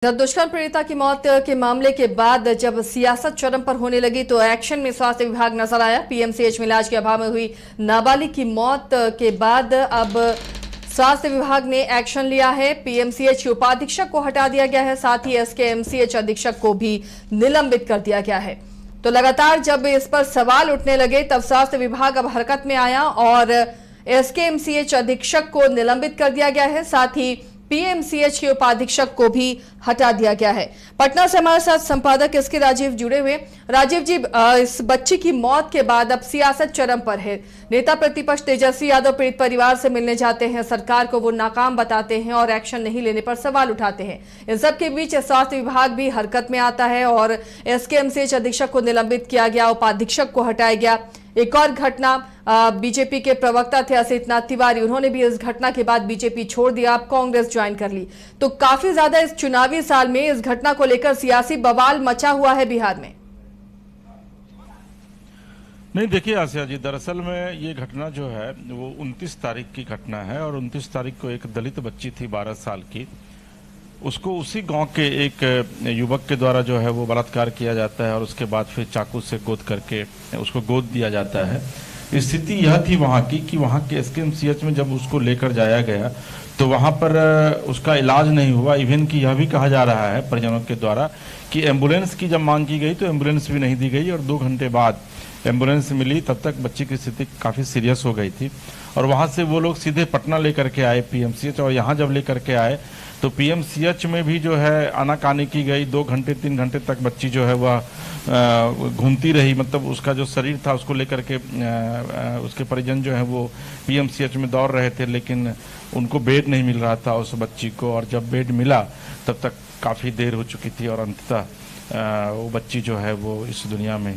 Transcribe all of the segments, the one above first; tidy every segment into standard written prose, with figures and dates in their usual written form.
जब दुष्कर्म पीड़िता की मौत के मामले के बाद जब सियासत चरम पर होने लगी तो एक्शन में स्वास्थ्य विभाग नजर आया। पीएमसीएच में इलाज के अभाव में हुई नाबालिग की मौत के बाद अब स्वास्थ्य विभाग ने एक्शन लिया है। पीएमसीएच के उपाधीक्षक को हटा दिया गया है, साथ ही एसकेएमसीएच अधीक्षक को भी निलंबित कर दिया गया है। तो लगातार जब इस पर सवाल उठने लगे तब स्वास्थ्य विभाग अब हरकत में आया और एसकेएमसीएच अधीक्षक को निलंबित कर दिया गया है, साथ ही पीएमसीएच के उपाधीक्षक को भी हटा दिया गया है। पटना से हमारे साथ संपादक एसके राजीव जुड़े हुए। राजीव जी, इस बच्ची की मौत के बाद अब सियासत चरम पर है। नेता प्रतिपक्ष तेजस्वी यादव पीड़ित परिवार से मिलने जाते हैं, सरकार को वो नाकाम बताते हैं और एक्शन नहीं लेने पर सवाल उठाते हैं। इन सब के बीच स्वास्थ्य विभाग भी हरकत में आता है और एसकेएमसीएच अधीक्षक को निलंबित किया गया, उपाधीक्षक को हटाया गया। एक और घटना, बीजेपी के प्रवक्ता थे असितनाथ तिवारी, उन्होंने भी इस घटना के बाद बीजेपी छोड़ दिया, अब कांग्रेस ज्वाइन कर ली। तो काफी ज्यादा इस चुनावी साल में इस घटना को लेकर सियासी बवाल मचा हुआ है बिहार में। नहीं, देखिए आसिया जी, दरअसल में ये घटना जो है वो 29 तारीख की घटना है और 29 तारीख को एक दलित बच्ची थी 12 साल की, उसको उसी गांव के एक युवक के द्वारा जो है वो बलात्कार किया जाता है और उसके बाद फिर चाकू से गोद करके उसको गोद दिया जाता है। स्थिति यह थी वहाँ की कि वहाँ के एसकेएमसीएच में जब उसको लेकर जाया गया तो वहाँ पर उसका इलाज नहीं हुआ। इवन कि यह भी कहा जा रहा है परिजनों के द्वारा कि एम्बुलेंस की जब मांग की गई तो एम्बुलेंस भी नहीं दी गई और 2 घंटे बाद एम्बुलेंस मिली, तब तक बच्ची की स्थिति काफ़ी सीरियस हो गई थी। और वहाँ से वो लोग सीधे पटना लेकर के आए पीएमसीएच, और यहाँ जब लेकर के आए तो पीएमसीएच में भी जो है आनाकानी की गई। 2 घंटे 3 घंटे तक बच्ची जो है वह घूमती रही, मतलब उसका जो शरीर था उसको लेकर के उसके परिजन जो है वो पीएमसीएच में दौड़ रहे थे, लेकिन उनको बेड नहीं मिल रहा था उस बच्ची को। और जब बेड मिला तब तक काफ़ी देर हो चुकी थी और अंततः वो बच्ची जो है वो इस दुनिया में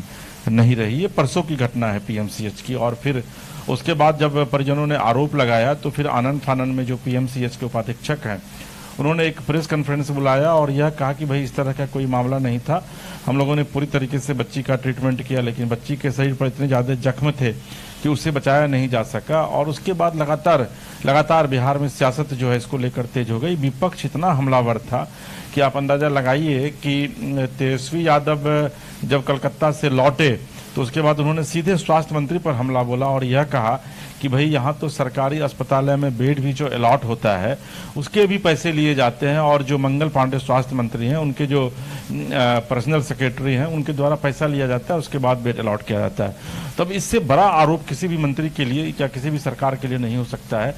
नहीं रही। ये परसों की घटना है पीएमसीएच की। और फिर उसके बाद जब परिजनों ने आरोप लगाया तो फिर आनंद फानन में जो पीएमसीएच के उपाधीक्षक हैं उन्होंने एक प्रेस कॉन्फ्रेंस बुलाया और यह कहा कि भाई इस तरह का कोई मामला नहीं था, हम लोगों ने पूरी तरीके से बच्ची का ट्रीटमेंट किया, लेकिन बच्ची के शरीर पर इतने ज़्यादा जख्म थे कि उसे बचाया नहीं जा सका। और उसके बाद लगातार बिहार में सियासत जो है इसको लेकर तेज हो गई। विपक्ष इतना हमलावर था कि आप अंदाज़ा लगाइए कि तेजस्वी यादव जब कलकत्ता से लौटे तो उसके बाद उन्होंने सीधे स्वास्थ्य मंत्री पर हमला बोला और यह कहा कि भाई यहाँ तो सरकारी अस्पताल में बेड भी जो अलॉट होता है उसके भी पैसे लिए जाते हैं, और जो मंगल पांडे स्वास्थ्य मंत्री हैं उनके जो पर्सनल सेक्रेटरी हैं उनके द्वारा पैसा लिया जाता है, उसके बाद बेड अलॉट किया जाता है। तब इससे बड़ा आरोप किसी भी मंत्री के लिए या किसी भी सरकार के लिए नहीं हो सकता है।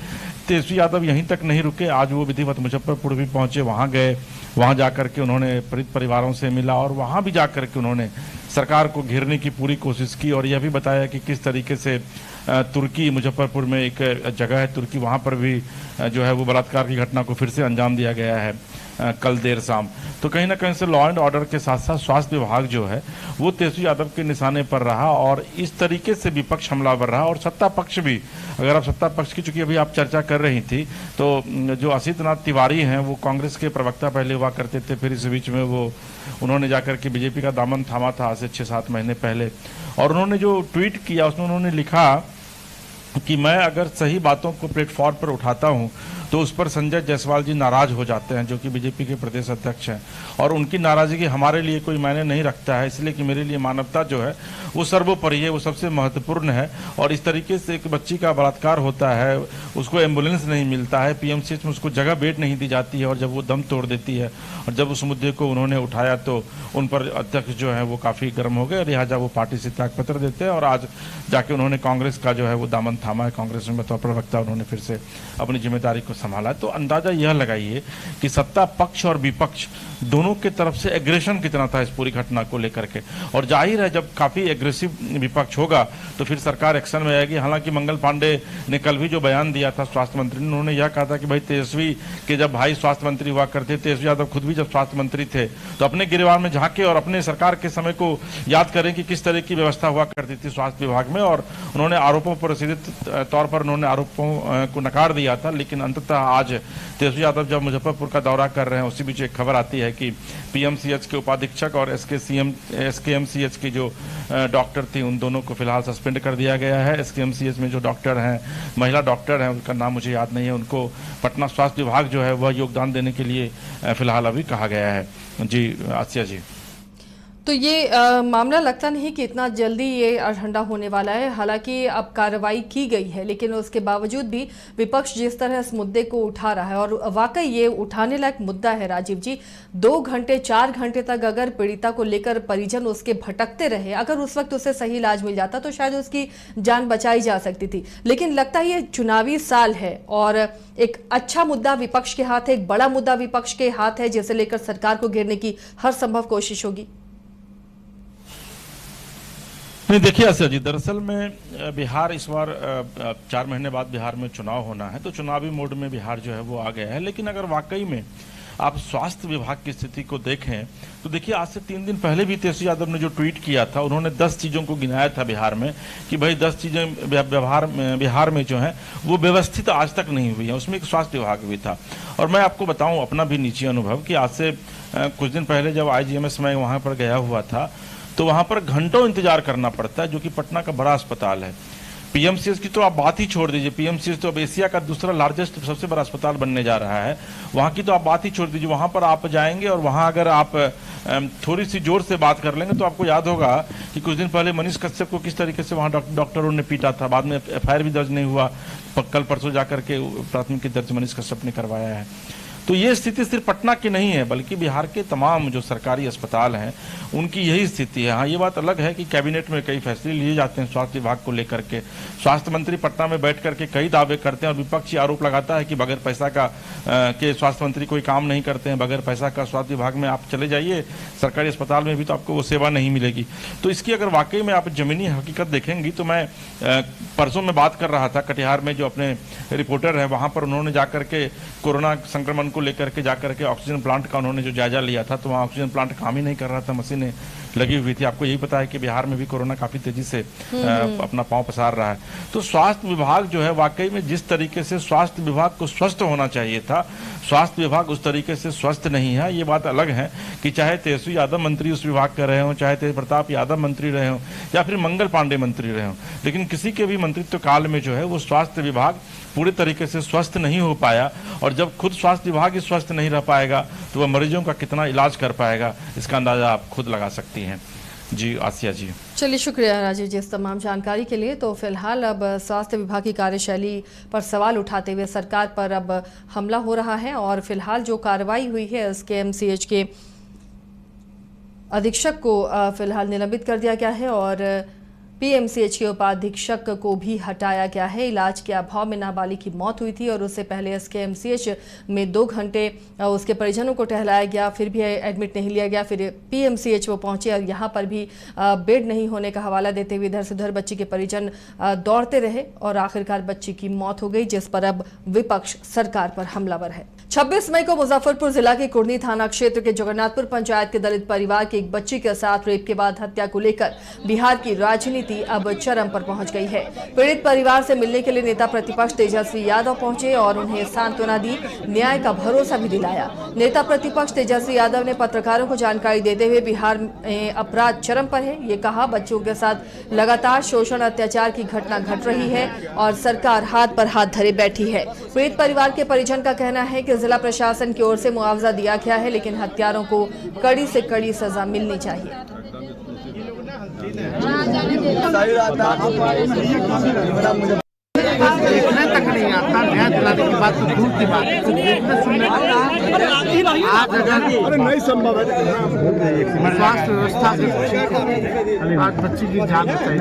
तेजस्वी यादव यहीं तक नहीं रुके, आज वो विधिवत मुजफ्फरपुर भी पहुंचे, वहाँ गए, वहाँ जाकर के उन्होंने पीड़ित परिवारों से मिला और वहाँ भी जाकर के उन्होंने सरकार को घेरने की पूरी कोशिश की और यह भी बताया कि किस तरीके से तुर्की, मुजफ्फरपुर में एक जगह है तुर्की, वहाँ पर भी जो है वो बलात्कार की घटना को फिर से अंजाम दिया गया है कल देर शाम। तो कहीं ना कहीं से लॉ एंड ऑर्डर के साथ साथ स्वास्थ्य विभाग जो है वो तेजस्वी यादव के निशाने पर रहा और इस तरीके से विपक्ष हमलावर रहा। और सत्ता पक्ष भी, अगर आप सत्ता पक्ष की चूंकि अभी आप चर्चा कर रही थी, तो जो असितनाथ तिवारी हैं वो कांग्रेस के प्रवक्ता पहले हुआ करते थे, फिर इस बीच में वो उन्होंने जाकर के बीजेपी का दामन थामा था आज से 6-7 महीने पहले। और उन्होंने जो ट्वीट किया उसमें उन्होंने लिखा कि मैं अगर सही बातों को प्लेटफॉर्म पर उठाता हूं तो उस पर संजय जायसवाल जी नाराज हो जाते हैं, जो कि बीजेपी के प्रदेश अध्यक्ष हैं, और उनकी नाराजगी हमारे लिए कोई मायने नहीं रखता है, इसलिए कि मेरे लिए मानवता जो है वो सर्वोपरि है, वो सबसे महत्वपूर्ण है। और इस तरीके से एक बच्ची का बलात्कार होता है, उसको एम्बुलेंस नहीं मिलता है, पीएमसीएच में उसको जगह बेड नहीं दी जाती है, और जब वो दम तोड़ देती है और जब उस मुद्दे को उन्होंने उठाया तो उन पर अध्यक्ष जो है वो काफ़ी गर्म हो गए, लिहाजा वो पार्टी से त्यागपत्र देते हैं और आज जाके उन्होंने कांग्रेस का जो है वो दामन थामा है। कांग्रेस में बतौर प्रवक्ता उन्होंने फिर से अपनी जिम्मेदारी को संभाला। तो अंदाजा यह लगाइए कि सत्ता पक्ष और विपक्ष दोनों के तरफ से एग्रेशन कितना था इस पूरी घटना को लेकर के। और जाहिर है जब काफी एग्रेसिव विपक्ष होगा तो फिर सरकार एक्शन में आएगी। हालांकि मंगल पांडे ने कल भी जो बयान दिया था स्वास्थ्य मंत्री ने, उन्होंने यह कहा था कि भाई तेजस्वी के जब भाई स्वास्थ्य मंत्री हुआ करते, तेजस्वी यादव खुद भी जब स्वास्थ्य मंत्री थे, तो अपने गिरवान में झांके और अपने सरकार के समय को याद करें कि किस तरह की व्यवस्था हुआ करती थी स्वास्थ्य विभाग में। और उन्होंने आरोपों पर सीधे तौर पर उन्होंने आरोपों को नकार दिया था, लेकिन अंततः वस्तुतः आज तेजस्वी यादव जब मुजफ्फरपुर का दौरा कर रहे हैं उसी बीच एक खबर आती है कि पीएमसीएच के उपाधीक्षक और एसकेएमसीएच की जो डॉक्टर थी उन दोनों को फिलहाल सस्पेंड कर दिया गया है। एसकेएमसीएच में जो डॉक्टर हैं, महिला डॉक्टर हैं, उनका नाम मुझे याद नहीं है, उनको पटना स्वास्थ्य विभाग जो है वह योगदान देने के लिए फिलहाल अभी कहा गया है। जी आसिया जी, तो ये मामला लगता नहीं कि इतना जल्दी ये ठंडा होने वाला है। हालांकि अब कार्रवाई की गई है, लेकिन उसके बावजूद भी विपक्ष जिस तरह इस मुद्दे को उठा रहा है, और वाकई ये उठाने लायक मुद्दा है राजीव जी। 2 घंटे 4 घंटे तक अगर पीड़िता को लेकर परिजन उसके भटकते रहे, अगर उस वक्त उसे सही इलाज मिल जाता तो शायद उसकी जान बचाई जा सकती थी। लेकिन लगता है ये चुनावी साल है और एक अच्छा मुद्दा विपक्ष के हाथ है, एक बड़ा मुद्दा विपक्ष के हाथ है, जिसे लेकर सरकार को घेरने की हर संभव कोशिश होगी। नहीं, देखिए आसिया जी, दरअसल में बिहार इस बार 4 महीने बाद बिहार में चुनाव होना है, तो चुनावी मोड में बिहार जो है वो आ गया है। लेकिन अगर वाकई में आप स्वास्थ्य विभाग की स्थिति को देखें तो देखिए, आज से 3 दिन पहले भी तेजस्वी यादव ने जो ट्वीट किया था, उन्होंने 10 चीज़ों को गिनाया था बिहार में कि भाई 10 चीज़ें बिहार में जो हैं वो व्यवस्थित आज तक नहीं हुई हैं। उसमें एक स्वास्थ्य विभाग भी था। और मैं आपको बताऊं अपना भी निजी अनुभव कि आज से कुछ दिन पहले जब IGMS में वहाँ पर गया हुआ था तो वहां पर घंटों इंतजार करना पड़ता है, जो कि पटना का बड़ा अस्पताल है। पीएमसीएच की तो आप बात ही छोड़ दीजिए, पीएमसीएच तो अब एशिया का दूसरा लार्जेस्ट सबसे बड़ा अस्पताल बनने जा रहा है। वहां की तो आप बात ही छोड़ दीजिए, वहां पर आप जाएंगे और वहां अगर आप थोड़ी सी जोर से बात कर लेंगे तो आपको याद होगा कि कुछ दिन पहले मनीष कश्यप को किस तरीके से वहां डॉक्टरों ने पीटा था। बाद में FIR भी दर्ज नहीं हुआ, कल परसों जाकर के प्राथमिकी दर्ज मनीष कश्यप ने करवाया है। तो ये स्थिति सिर्फ पटना की नहीं है, बल्कि बिहार के तमाम जो सरकारी अस्पताल हैं उनकी यही स्थिति है। हाँ, ये बात अलग है कि कैबिनेट में कई फैसले लिए जाते हैं स्वास्थ्य विभाग को लेकर के। स्वास्थ्य मंत्री पटना में बैठ करके कई दावे करते हैं और विपक्षी आरोप लगाता है कि बगैर पैसा का के स्वास्थ्य मंत्री कोई काम नहीं करते हैं, बगैर पैसा का स्वास्थ्य विभाग में आप चले जाइए सरकारी अस्पताल में भी तो आपको वो सेवा नहीं मिलेगी। तो इसकी अगर वाकई में आप जमीनी हकीकत देखेंगी तो मैं परसों में बात कर रहा था कटिहार में, जो अपने रिपोर्टर हैं वहाँ पर उन्होंने जाकर के कोरोना संक्रमण को लेकर के जाकर के ऑक्सीजन प्लांट का उन्होंने जो जायजा लिया था, तो वहाँ ऑक्सीजन प्लांट काम ही नहीं कर रहा था, मशीनें लगी हुई थी। आपको यही पता है कि बिहार में भी कोरोना काफी तेजी से अपना पांव पसार रहा है। तो स्वास्थ्य विभाग जो है वाकई में जिस तरीके से स्वास्थ्य विभाग को स्वस्थ होना चाहिए था, स्वास्थ्य विभाग उस तरीके से स्वस्थ नहीं है। ये बात अलग है कि चाहे तेजस्वी यादव मंत्री उस विभाग के रहे हों, चाहे तेज प्रताप यादव मंत्री रहे हों या फिर मंगल पांडे मंत्री रहे हों, लेकिन किसी के भी मंत्रित्व काल में जो है वो स्वास्थ्य विभाग पूरे तरीके से स्वस्थ नहीं हो पाया। और जब खुद स्वास्थ्य विभाग ही स्वस्थ नहीं रह पाएगा तो वह मरीजों का कितना इलाज कर पाएगा, इसका अंदाजा आप खुद लगा सकती हैं। जी आसिया जी, चलिए शुक्रिया राजीव जी इस तमाम जानकारी के लिए। तो फिलहाल अब स्वास्थ्य विभाग की कार्यशैली पर सवाल उठाते हुए सरकार पर अब हमला हो रहा है और फिलहाल जो कार्रवाई हुई है SKMCH के अधीक्षक को फिलहाल निलंबित कर दिया गया है और PMCH के उपाधीक्षक को भी हटाया गया है। इलाज के अभाव में नाबालिग की मौत हुई थी और उससे पहले SKMCH में 2 घंटे उसके परिजनों को टहलाया गया, फिर भी एडमिट नहीं लिया गया। फिर PMCH वो पहुंचे और यहाँ पर भी बेड नहीं होने का हवाला देते हुए इधर से उधर बच्ची के परिजन दौड़ते रहे और आखिरकार बच्ची की मौत हो गई, जिस पर अब विपक्ष सरकार पर हमलावर है। 26 मई को मुजफ्फरपुर जिला के कुर्नी थाना क्षेत्र के जगन्नाथपुर पंचायत के दलित परिवार की एक बच्ची के साथ रेप के बाद हत्या को लेकर बिहार की राजनीति अब चरम पर पहुंच गई है। पीड़ित परिवार से मिलने के लिए नेता प्रतिपक्ष तेजस्वी यादव पहुंचे और उन्हें सांत्वना दी, न्याय का भरोसा भी दिलाया। नेता प्रतिपक्ष तेजस्वी यादव ने पत्रकारों को जानकारी देते हुए बिहार में अपराध चरम पर है, ये कहा बच्चों के साथ लगातार शोषण अत्याचार की घटना घट रही है और सरकार हाथ पर हाथ धरे बैठी है। पीड़ित परिवार के परिजन का कहना है कि जिला प्रशासन की ओर से मुआवजा दिया गया है, लेकिन हत्यारों को कड़ी से कड़ी सजा मिलनी चाहिए। देखने तक नहीं आता, न्याय दिलाने की बात तो दूर की बात है। देखने सुनने आज अगर नहीं संभव है स्वास्थ्य व्यवस्था से आज बच्ची की जान बचाई।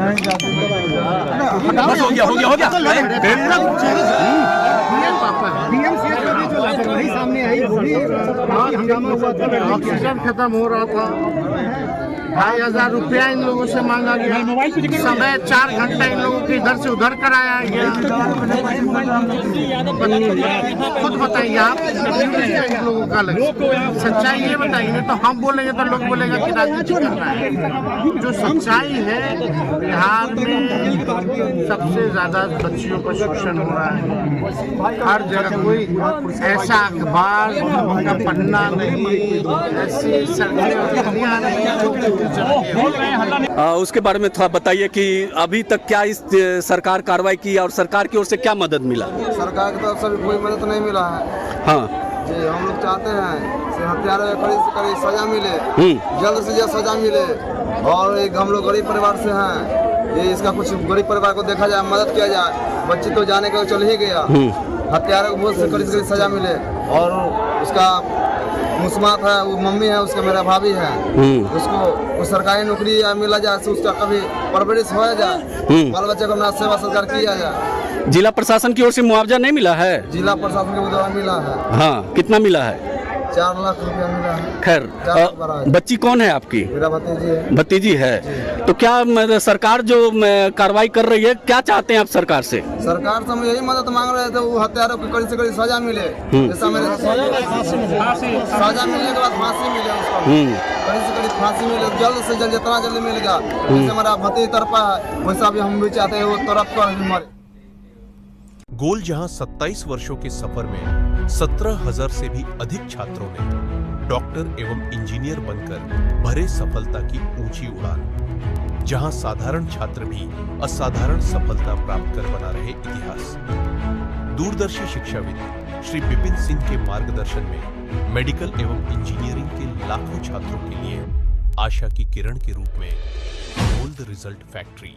सामने आई, वो भी हंगामा हुआ था, ऑक्सीजन खत्म हो रहा था, 2,500 रुपया इन लोगों से मांगा गया। समय 4 घंटा इन लोगों के इधर से उधर कराया गया। खुद बताइए आप, इन लोगों का लक्ष्य सच्चाई ये बताइए, नहीं तो हम बोलेंगे तो लोग बोलेगा कि राजनीति कर रहा है। जो सच्चाई है, बिहार में सबसे ज्यादा बच्चियों का शोषण हो रहा है। हर जगह कोई ऐसा अखबार का पन्ना नहीं, ऐसी सरकारें नहीं। उसके बारे में थोड़ा बताइए कि अभी तक क्या इस सरकार कार्रवाई की और सरकार की ओर से क्या मदद मिला? सरकार की तरफ से भी कोई मदद नहीं मिला है। हाँ जी, हम लोग चाहते हैं कि हत्यारों को कड़ी से कड़ी सजा मिले, जल्द से जल्द सजा मिले। और एक हम लोग गरीब परिवार से हैं, ये इसका कुछ गरीब परिवार को देखा जाए, मदद किया जाए। बच्ची तो जाने के चल ही गया, हत्यारों को बहुत से कड़ी सजा मिले। और उसका मुस्मात है, वो मम्मी है, उसका मेरा भाभी है, उसको सरकारी नौकरी मिला जाए, उसका कभी परवरिश हो जाए, बाल बच्चे को अपना सेवा सत्कार किया जाए। जिला प्रशासन की ओर से मुआवजा नहीं मिला है? जिला प्रशासन के द्वारा मिला है। हाँ, कितना मिला है? 4 लाख रुपया मिला है। खैर, बच्ची कौन है आपकी? मेरा भतीजी है। भतीजी है। तो क्या सरकार जो कार्रवाई कर रही है, क्या चाहते हैं आप सरकार से? सरकार से हम यही मदद मांग रहे थे, वो हत्यारों को कड़ी से कड़ी सजा मिले। जैसा मेरे सजा मिलने के बाद फांसी मिले, उसको कड़ी से कड़ी फांसी मिले, जल्द से जल्द, जितना जल्दी मिल गया। जैसे हमारा भतीजी तरफा है, वैसा भी हम भी चाहते हैं वो तरफ कर मरे। गोल जहां 27 वर्षों के सफर में 17,000 से भी अधिक छात्रों ने डॉक्टर एवं इंजीनियर बनकर भरे सफलता की ऊंची उड़ान, जहां साधारण छात्र भी असाधारण सफलता प्राप्त कर बना रहे इतिहास। दूरदर्शी शिक्षाविद श्री विपिन सिंह के मार्गदर्शन में मेडिकल एवं इंजीनियरिंग के लाखों छात्रों के लिए आशा की किरण के रूप में गोल्ड रिजल्ट फैक्ट्री